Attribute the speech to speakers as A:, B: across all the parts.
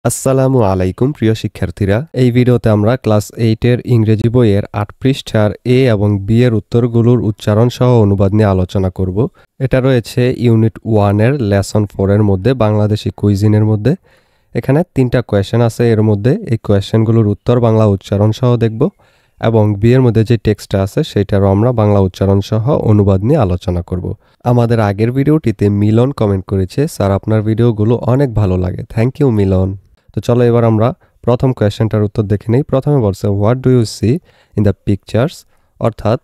A: আসসালামু আলাইকুম প্রিয় শিক্ষার্থীরা, এই ভিডিওতে আমরা ক্লাস 8 এর ইংরেজি বইয়ের 8 পৃষ্ঠার এ এবং বি এর উত্তরগুলোর উচ্চারণ সহ অনুবাদ নিয়ে আলোচনা করব। এটা রয়েছে ইউনিট 1 এর লেসন 4 এর মধ্যে বাংলাদেশি কুইজিনের মধ্যে। এখানে 3টা কোয়েশ্চেন আছে, এর মধ্যে এই কোয়েশ্চেনগুলোর উত্তর বাংলা উচ্চারণ সহ দেখব এবং বি এর মধ্যে যে টেক্সটটা আছে সেটারও আমরা বাংলা উচ্চারণ সহ অনুবাদ নিয়ে আলোচনা করব। আমাদের আগের ভিডিওটিতে মিলন কমেন্ট করেছে, স্যার আপনার ভিডিওগুলো অনেক ভালো লাগে, থ্যাংক ইউ মিলন। তো চলো এবার আমরা প্রথম কোয়েশ্চেনটার উত্তর দেখে নেই। প্রথমে বলছে what do you see in the pictures, অর্থাৎ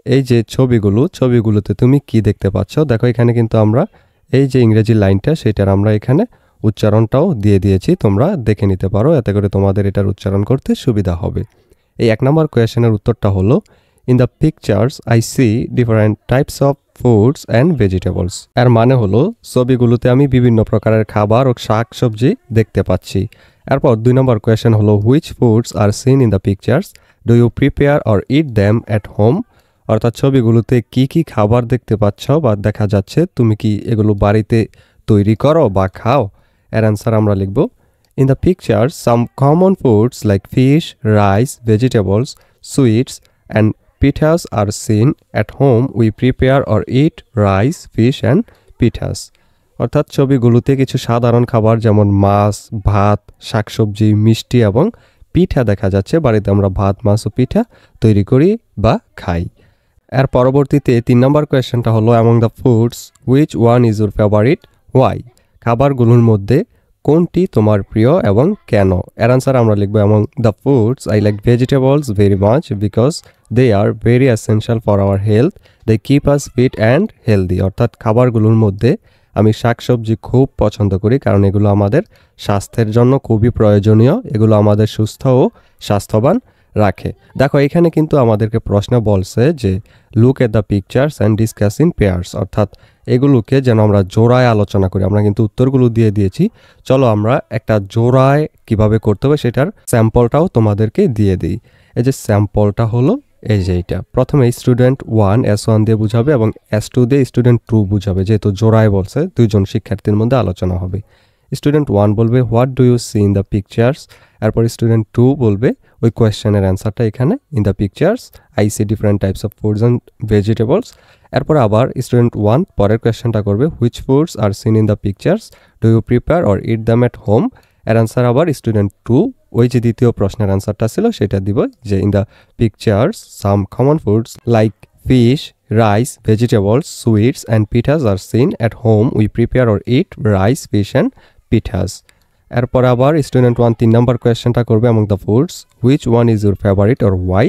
A: এই যে ছবিগুলোতে তুমি কি দেখতে পাচ্ছ। দেখো এখানে কিন্তু আমরা এই যে ইংরেজি লাইনটা সেটার আমরা এখানে উচ্চারণটাও দিয়ে দিয়েছি, তোমরা দেখে নিতে পারো, এতে করে তোমাদের এটার উচ্চারণ করতে সুবিধা হবে। এই 1 নম্বর কোয়েশ্চেনের উত্তরটা হলো in the pictures I see different types of foods and vegetables. এর মানে হলো ছবিগুলোতে আমি বিভিন্ন প্রকারের খাবার ও শাক সবজি দেখতে পাচ্ছি। এরপর 2 নম্বর কোয়েশ্চেন হলো which foods are seen in the pictures do you prepare or eat them at home, অর্থাৎ ছবিগুলোতে কি কি খাবার দেখতে পাচ্ছ বা দেখা যাচ্ছে, তুমি কি এগুলো বাড়িতে তৈরি করো বা খাও। এর অ্যান্সার আমরা লিখব in the pictures some common foods like fish, rice, vegetables, sweets and pithas are seen at home we prepare or eat rice, fish and pithas. অর্থাৎ ছবিগুলোতে কিছু সাধারণ খাবার যেমন মাছ, ভাত, শাকসবজি, মিষ্টি এবং পিঠা দেখা যাচ্ছে, বাড়িতে আমরা ভাত, মাছ ও পিঠা তৈরি করি বা খাই। এর পরবর্তীতে 3 নম্বর কোয়েশ্চেনটা হলো among the foods which one is your favourite why, খাবারগুলোর মধ্যে কোনটি তোমার প্রিয় এবং কেন। এর আনসার আমরা লিখবো among the foods I like vegetables very much because they are very essential for our health, they keep us fit and healthy. অর্থাৎ খাবারগুলোর মধ্যে আমি শাকসবজি খুব পছন্দ করি কারণ এগুলো আমাদের স্বাস্থ্যের জন্য খুবই প্রয়োজনীয়, এগুলো আমাদের সুস্থ ও স্বাস্থ্যবান রাখে। দেখো এখানে কিন্তু আমাদেরকে প্রশ্ন বলছে যে look at the pictures and discuss in pairs, অর্থাৎ এগুলোকে যেন আমরা জোড়ায় আলোচনা করি। আমরা কিন্তু উত্তরগুলো দিয়ে দিয়েছি, চলো আমরা একটা জোড়ায় কিভাবে করতে হবে সেটার স্যাম্পলটাও তোমাদেরকে দিয়ে দিই। এই যে স্যাম্পলটা হলো এই যে এইটা, প্রথমে স্টুডেন্ট 1 S1 দিয়ে বুঝাবে এবং S2 দিয়ে স্টুডেন্ট 2 বুঝাবে, যেহেতু জোড়ায় বলছে দুইজন শিক্ষার্থীর মধ্যে আলোচনা হবে। স্টুডেন্ট 1 বলবে what do you see in the pictures, এরপর স্টুডেন্ট 2 বলবে ওই কোয়েশ্চেনের অ্যান্সারটা এখানে in the pictures I see different types of foods and vegetables. এরপর আবার স্টুডেন্ট 1 পরের কোয়েশ্চেনটা করবে which foods are seen in the pictures do you prepare or eat them at home. এর অ্যান্সার আবার স্টুডেন্ট 2 ওই যে দ্বিতীয় প্রশ্নের অ্যান্সারটা ছিল সেটা দিব, যে in the pictures some common foods like fish, rice, vegetables, sweets and pithas are seen at home we prepare or eat rice, fish and pithas. এরপর আবার স্টুডেন্ট 1 3 নম্বর কোয়েশ্চেনটা করবে among the foods which one is your favourite or why.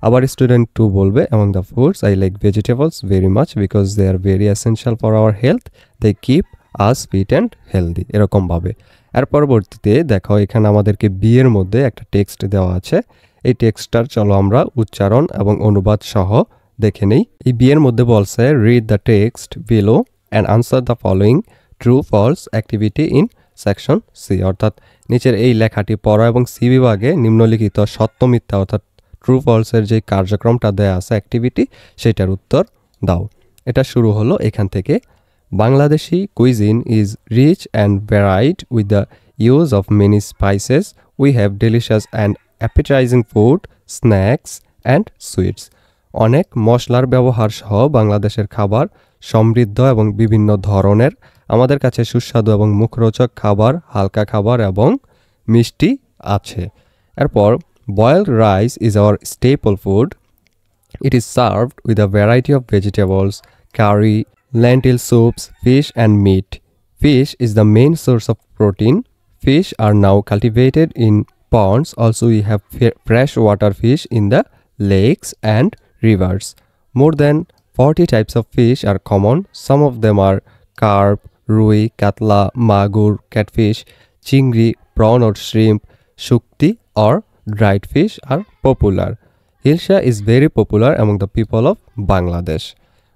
A: আবার student 2 বলবে among the foods I like vegetables very much because they are very essential for our health, they keep us fit and healthy, এরকমভাবে। এর পরবর্তীতে দেখো এখানে আমাদেরকে B এর মধ্যে একটা টেক্সট দেওয়া আছে, এই টেক্সটটার চলো আমরা উচ্চারণ এবং অনুবাদ সহ দেখে নেই। এই বি এর মধ্যে বলছে read the text below and answer the following true false activity in section C, অর্থাৎ নিচের এই লেখাটি পড়ো এবং সি বিভাগে নিম্নলিখিত সত্য মিথ্যা অর্থাৎ ট্রু ফলসের যে কার্যক্রমটা দেয়া আছে অ্যাক্টিভিটি সেটার উত্তর দাও। এটা শুরু হলো এখান থেকে। Bangladeshi cuisine is rich and varied with the use of many spices. We have delicious and appetizing food, snacks and sweets. অনেক মশলার ব্যবহার সহ বাংলাদেশের খাবার সমৃদ্ধ এবং বিভিন্ন ধরনের, আমাদের কাছে সুস্বাদু এবং মুখরোচক খাবার, হালকা খাবার এবং মিষ্টি আছে। এরপর boiled rice is our staple food. It is served with a variety of vegetables, curry, lentil soups, fish and meat. Fish is the main source of protein. Fish are now cultivated in ponds. Also we have freshwater fish in the lakes and rivers. More than 40 types of fish are common. Some of them are carp, rui, katla, magur, catfish, chingri, prawn or shrimp, shukti or dried fish are popular. Hilsa is very popular among the people of Bangladesh.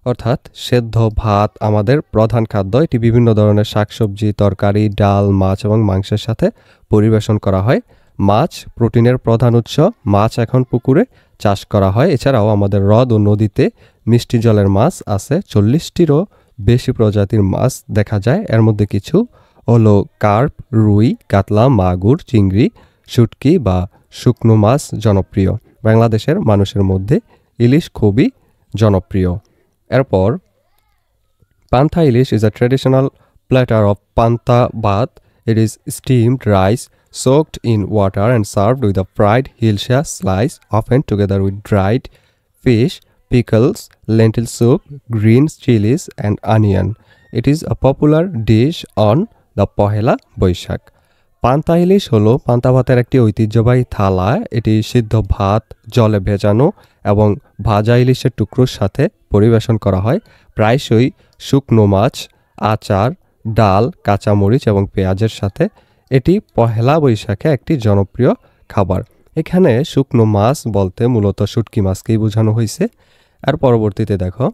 A: অর্থাৎ সেদ্ধ ভাত আমাদের প্রধান খাদ্য, এটি বিভিন্ন ধরনের শাকসবজি, তরকারি, ডাল, মাছ এবং মাংসের সাথে পরিবেশন করা হয়। মাছ প্রোটিনের প্রধান উৎস, মাছ এখন পুকুরে চাষ করা হয়। এছাড়াও আমাদের হ্রদ ও নদীতে মিষ্টি জলের মাছ আছে, 40টিরও বেশি প্রজাতির মাছ দেখা যায়। এর মধ্যে কিছু হলো কার্প, রুই, কাতলা, মাগুর, চিংড়ি, শুটকি বা শুকনো মাছ জনপ্রিয়। বাংলাদেশের মানুষের মধ্যে ইলিশ খুবই জনপ্রিয়। এরপর পান্তা ইলিশ is a traditional platter of panta bhat. It is steamed rice soaked in water and served with a fried hilsa slice, often together with dried fish, pickles, lentil soup, green chilies, and onion. It is a popular dish on the Pohela Boishak. পান্তা ইলিশ হলো পান্তা ভাতের একটি ঐতিহ্যবাহী থালা। এটি সিদ্ধ ভাত, জলে ভেজানো এবং ভাজা ইলিশের টুকরোর সাথে পরিবেশন করা হয়। প্রায়শই শুকনো মাছ, আচার, ডাল, কাঁচামরিচ এবং পেঁয়াজের সাথে। এটি পহেলা বৈশাখে একটি জনপ্রিয় খাবার। এখানে শুকনো মাছ বলতে মূলত শুটকি মাছকেই বোঝানো হয়েছে। আর পরবর্তীতে দেখো,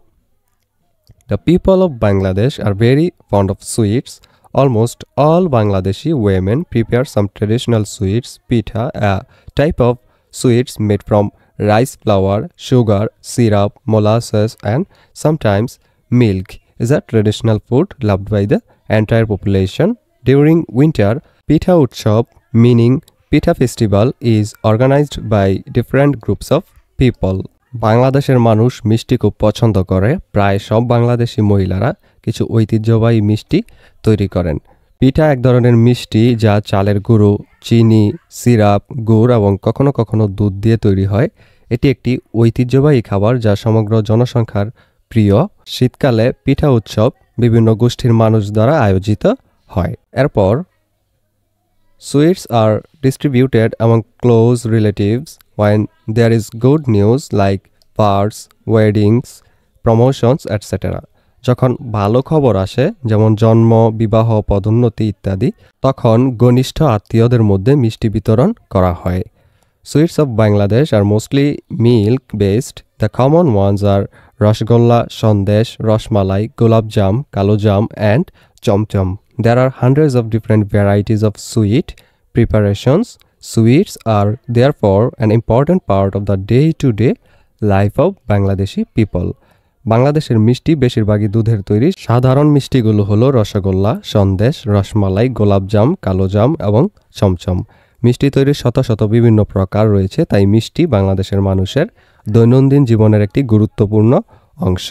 A: The people of Bangladesh are very fond of sweets. Almost all Bangladeshi women prepare some traditional sweets. Pitha, a type of sweets made from rice flour, sugar, syrup, molasses, and sometimes milk, is a traditional food loved by the entire population. During winter, Pitha Utsav, meaning Pitha festival, is organized by different groups of people. বাংলাদেশের মানুষ মিষ্টি খুব পছন্দ করে। প্রায় সব বাংলাদেশি মহিলারা কিছু ঐতিহ্যবাহী মিষ্টি তৈরি করেন। পিঠা এক ধরনের মিষ্টি যা চালের গুঁড়ো, চিনি, সিরাপ, গুড় এবং কখনো কখনো দুধ দিয়ে তৈরি হয়। এটি একটি ঐতিহ্যবাহী খাবার যা সমগ্র জনসংখ্যার প্রিয়। শীতকালে পিঠা উৎসব বিভিন্ন গোষ্ঠীর মানুষ দ্বারা আয়োজিত হয়। এরপর sweets are distributed among close relatives when there is good news like births, weddings, promotions, etc. যখন ভালো খবর আসে, যেমন জন্ম, বিবাহ, পদোন্নতি ইত্যাদি, তখন ঘনিষ্ঠ আত্মীয়দের মধ্যে মিষ্টি বিতরণ করা হয়। Sweets of Bangladesh are mostly milk based. The common ones are Rasgulla, Sandesh, Rasmalai, Gulab Jam, Kalo Jam, and Chom Chom. There are hundreds of different varieties of sweet preparations. Sweets are therefore an important part of the day-to-day life of Bangladeshi people. বাংলাদেশের মিষ্টি বেশিরভাগই দুধের তৈরি। সাধারণ মিষ্টিগুলো হলো রসগোল্লা, সন্দেশ, রসমালাই, গোলাপজাম, কালোজাম এবং চমচম। মিষ্টি তৈরির শত শত বিভিন্ন প্রকার রয়েছে, তাই মিষ্টি বাংলাদেশের মানুষের দৈনন্দিন জীবনের একটি গুরুত্বপূর্ণ অংশ।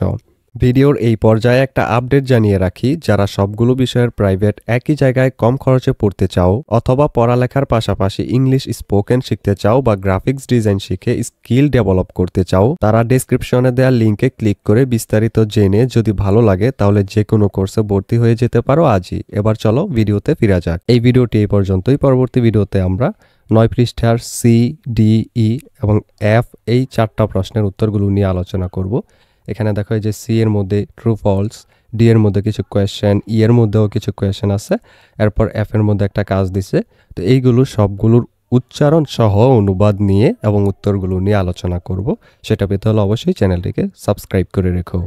A: ভিডিওর এই পর্যায়ে একটা আপডেট জানিয়ে রাখি, যারা সবগুলো বিষয়ের প্রাইভেট একই জায়গায় কম খরচে পড়তে চাও অথবা পড়ালেখার পাশাপাশি ইংলিশ স্পোকেন শিখতে চাও বা গ্রাফিক্স ডিজাইন শিখে স্কিল ডেভেলপ করতে চাও, তারা ডেসক্রিপশনে দেওয়া লিঙ্কে ক্লিক করে বিস্তারিত জেনে যদি ভালো লাগে তাহলে যে কোনো কোর্সে ভর্তি হয়ে যেতে পারো আজই। এবার চলো ভিডিওতে ফিরা যাক। এই ভিডিওটি এই পর্যন্তই। পরবর্তী ভিডিওতে আমরা 9 পৃষ্ঠার সি, ডি, ই এবং এফ এই 4টা প্রশ্নের উত্তরগুলো নিয়ে আলোচনা করব। এখানে দেখো যে সি এর মধ্যে ট্রু ফলস, ডি এর মধ্যে কিছু কোয়েশ্চেন, ই এর মধ্যেও কিছু কোয়েশ্চেন আছে, এরপর এফ এর মধ্যে একটা কাজ দিছে। তো এইগুলো সবগুলোর উচ্চারণ সহ অনুবাদ নিয়ে এবং উত্তরগুলো নিয়ে আলোচনা করব। সেটা পেতে হলে অবশ্যই চ্যানেলটিকে সাবস্ক্রাইব করে রেখো।